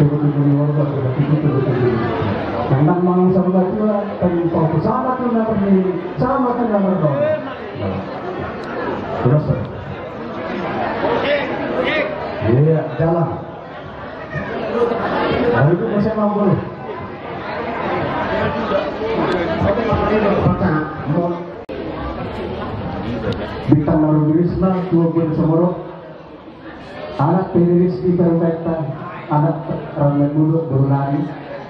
tuloy-tuloy warga tuloy-tuloy. Nang mga sa mga tula, tayo po sama ko na kami, sama ka na mga. Terus. Iya, jalan. Hari itu masih mampu. Bintang Marulisna, 2 bulan Somorok. Anak Periris di Perumpetan, anak Ramai Mulut, Burunani,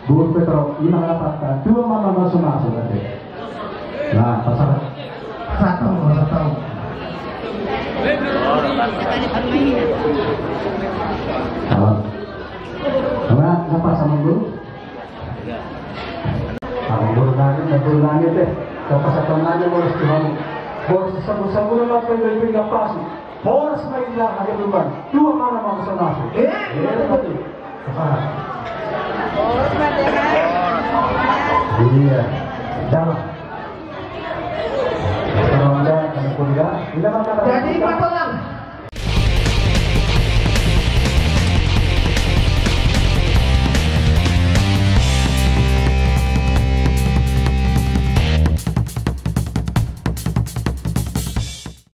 Bur Petro, ini mengatakan 2 mama masuk-masuk tadi. Nah, pasal 1. Enggak, apa sama dulu? Sama Burunani deh. Kalau pas satu nanya boleh kamu. Boleh sabun-sabun lah pengen gak pas. Boleh semain lah ada beban. 2 mana mau masuk? Betul. Iya, jalan. Kalau Anda kuliah, tidak makan. Jadi Pak Tolang.